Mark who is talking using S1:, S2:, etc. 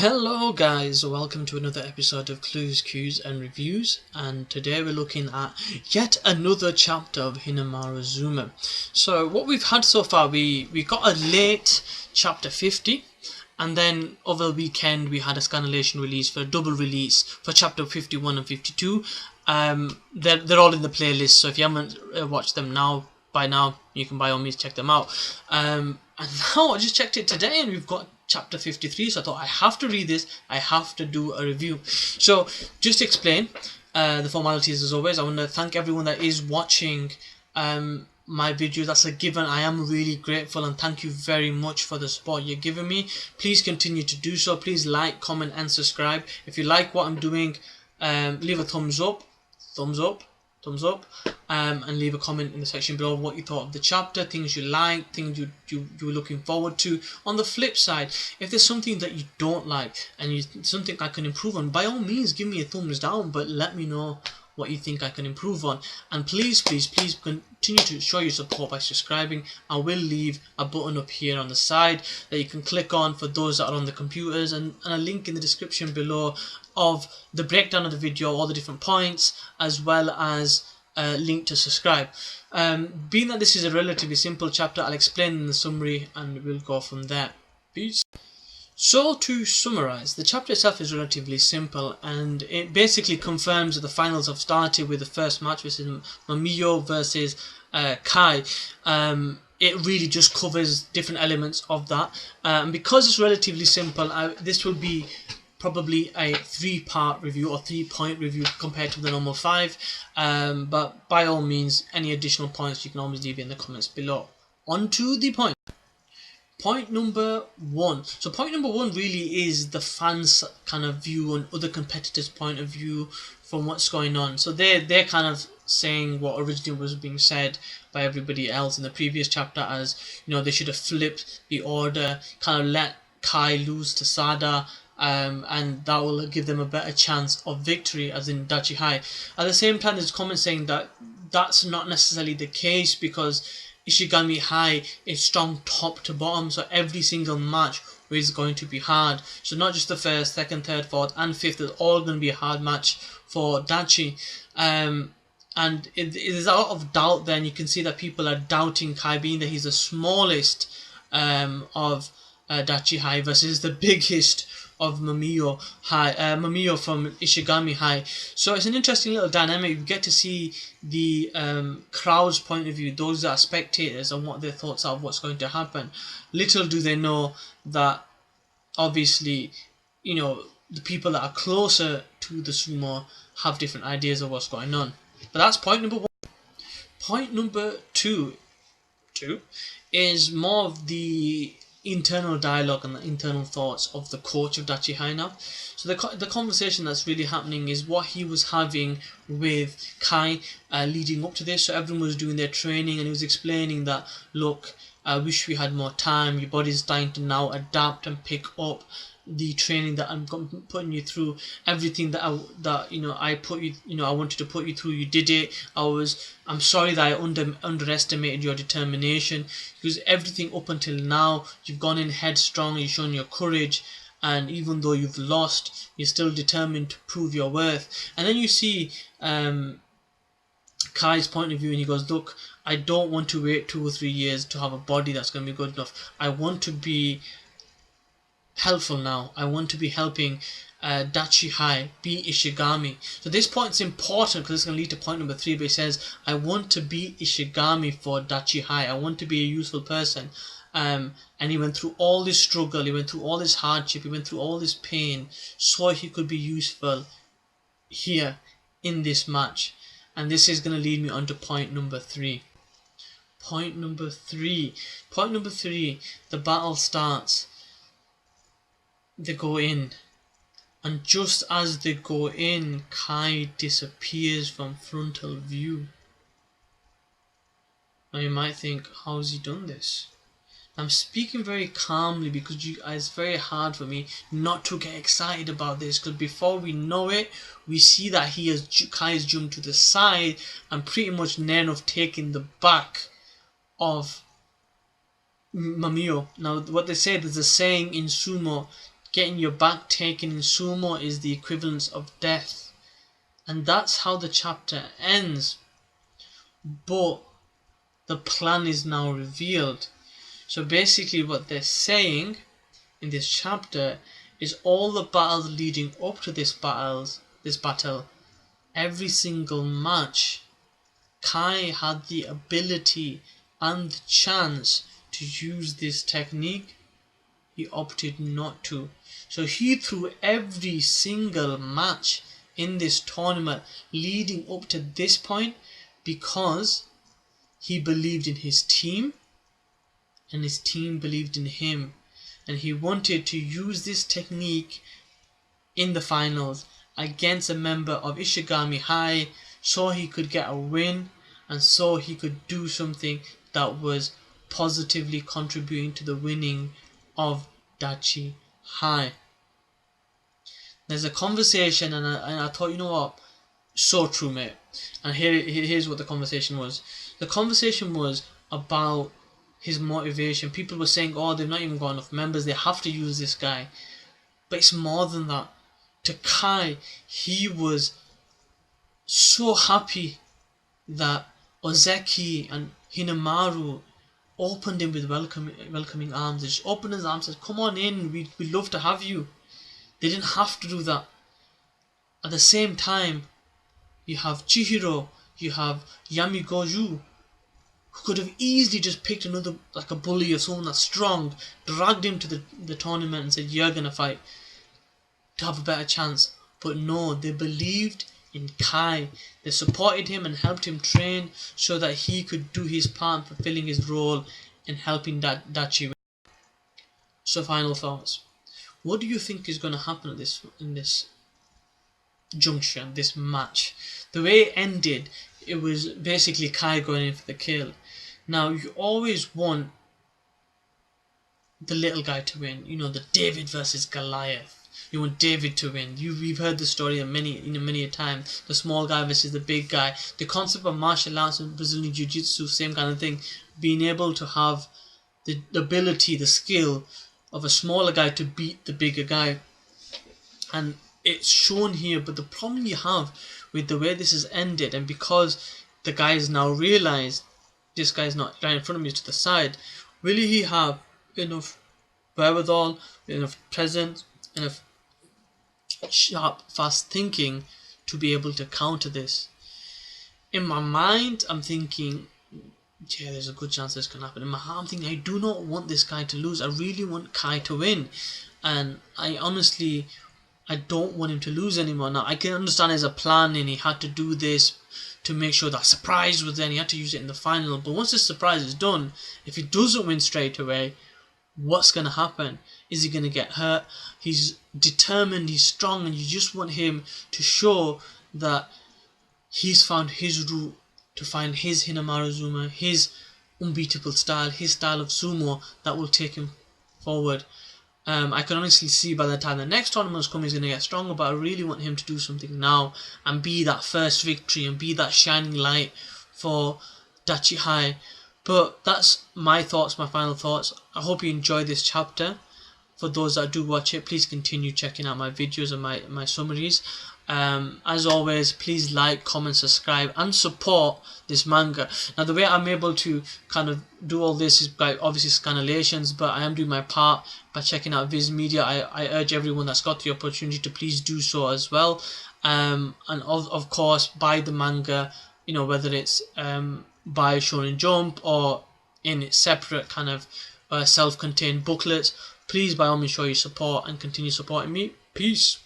S1: Hello guys, welcome to another episode of Clues, Cues and Reviews, and today we're looking at yet another chapter of Hinomaru Zumou. So what we've had so far, we got a late chapter 50, and then over the weekend we had a scanlation release for a double release for chapter 51 and 52. They're all in the playlist, so if you haven't watched them by now, you can by all means check them out. And now I just checked it today and we've got chapter 53, so I thought I have to read this, I have to do a review. So just to explain the formalities, as always, I want to thank everyone that is watching my video. That's a given. I am really grateful and thank you very much for the support you're giving me. Please continue to do so. Please like, comment and subscribe. If you like what I'm doing, leave a thumbs up, and leave a comment in the section below what you thought of the chapter, things you liked, things you were looking forward to. On the flip side, if there's something that you don't like and something I can improve on, by all means give me a thumbs down, but let me know what you think I can improve on. And please continue to show your support by subscribing. I will leave a button up here on the side that you can click on for those that are on the computers, and a link in the description below of the breakdown of the video, all the different points, as well as a link to subscribe. Being that this is a relatively simple chapter, I'll explain in the summary and we'll go from there. Peace. So to summarize, the chapter itself is relatively simple and it basically confirms that the finals have started with the first match, which is Mamiyo versus Kai. It really just covers different elements of that. Because it's relatively simple, this will be probably a 3-part review or 3-point review compared to the normal 5. But by all means, any additional points you can always leave in the comments below. On to the point. Point number 1. So point number 1 really is the fans' kind of view and other competitors' point of view from what's going on. So they're kind of saying what originally was being said by everybody else in the previous chapter, as you know, they should have flipped the order, kind of let Kai lose to Sada, and that will give them a better chance of victory, as in Dachi High. At the same time, there's comments saying that that's not necessarily the case, because Ishigami High is strong top to bottom, so every single match is going to be hard. So not just the first, second, third, fourth and fifth is all going to be a hard match for Dachi. And there's a lot of doubt there, and you can see that people are doubting Kai, being that he's the smallest of Dachi High versus the biggest of Mamiyo High, Mamiyo from Ishigami High. So it's an interesting little dynamic. You get to see the crowd's point of view, those that are spectators, and what their thoughts are of what's going to happen. Little do they know that obviously, you know, the people that are closer to the sumo have different ideas of what's going on. But that's point number 1. Point number 2 is more of the internal dialogue and the internal thoughts of the coach of Dachi High now. So the conversation that's really happening is what he was having with Kai leading up to this. So everyone was doing their training and he was explaining that, look, I wish we had more time, your body's starting to now adapt and pick up the training that I'm putting you through. Everything that I wanted to put you through, you did it. I'm sorry that I underestimated your determination, because everything up until now you've gone in headstrong, you've shown your courage, and even though you've lost, you're still determined to prove your worth. And then you see Kai's point of view, and he goes, look, I don't want to wait 2 or 3 years to have a body that's going to be good enough. I want to be helpful now. I want to be helping Dachi High be Ishigami. So this point is important because it's going to lead to point number 3, but he says, I want to be Ishigami for Dachi High. I want to be a useful person. And he went through all this struggle, he went through all this hardship, he went through all this pain, so he could be useful here in this match. And this is going to lead me on to point number 3. Point number 3, the battle starts. They go in, and just as they go in, Kai disappears from frontal view. Now you might think, how's he done this? I'm speaking very calmly because it's very hard for me not to get excited about this, because before we know it, we see that Kai has jumped to the side and pretty much near enough taking the back of Mamiyo. Now what they say, there's a saying in sumo, getting your back taken in sumo is the equivalence of death. And that's how the chapter ends. But the plan is now revealed. So basically what they're saying in this chapter is all the battles leading up to this battle, every single match, Kai had the ability and the chance to use this technique. He opted not to. So he threw every single match in this tournament leading up to this point because he believed in his team and his team believed in him, and he wanted to use this technique in the finals against a member of Ishigami High so he could get a win and so he could do something that was positively contributing to the winning of Dachi High. There's a conversation and I thought, you know what, so true, mate. And here's what the conversation was. The conversation was about his motivation. People were saying, oh, they've not even got enough members, they have to use this guy. But it's more than that. To Kai, he was so happy that Ozeki and Hinomaru opened him with welcoming arms. They just opened his arms and said, come on in, we'd love to have you. They didn't have to do that. At the same time, you have Chihiro, you have Yami Goju, who could have easily just picked another, like a bully or someone that's strong, dragged him to the tournament and said, you're gonna fight to have a better chance. But no, they believed in Kai. They supported him and helped him train so that he could do his part in fulfilling his role in helping Dachi win. So final thoughts. What do you think is going to happen in this junction, this match? The way it ended, it was basically Kai going in for the kill. Now, you always want the little guy to win. You know, the David versus Goliath. You want David to win. We've heard the story many a time. The small guy versus the big guy. The concept of martial arts and Brazilian Jiu-Jitsu, same kind of thing. Being able to have the ability, the skill of a smaller guy to beat the bigger guy. And it's shown here, but the problem you have with the way this has ended, and because the guy has now realized this guy's not right in front of me, to the side, will he have enough wherewithal, enough presence, enough sharp, fast thinking to be able to counter this? In my mind, I'm thinking, yeah, there's a good chance this can happen. In my heart, I'm thinking, I do not want this guy to lose. I really want Kai to win. And I don't want him to lose anymore. Now, I can understand there's a plan and he had to do this to make sure that surprise was there and he had to use it in the final. But once the surprise is done, if he doesn't win straight away, what's going to happen? Is he going to get hurt? He's determined, he's strong, and you just want him to show that he's found his route to find his Hinomaru Zumou, his unbeatable style, his style of sumo that will take him forward. I can honestly see by the time the next tournament's coming, he's going to get stronger, but I really want him to do something now and be that first victory and be that shining light for Dachi High. But that's my thoughts, my final thoughts. I hope you enjoyed this chapter. For those that do watch it, please continue checking out my videos and my summaries. As always, please like, comment, subscribe and support this manga. Now, the way I'm able to kind of do all this is by obviously scanlations, but I am doing my part by checking out Viz Media. I urge everyone that's got the opportunity to please do so as well. And of course, buy the manga, you know, whether it's by Shonen Jump or in its separate kind of self-contained booklets. Please, by all means, show your support and continue supporting me. Peace.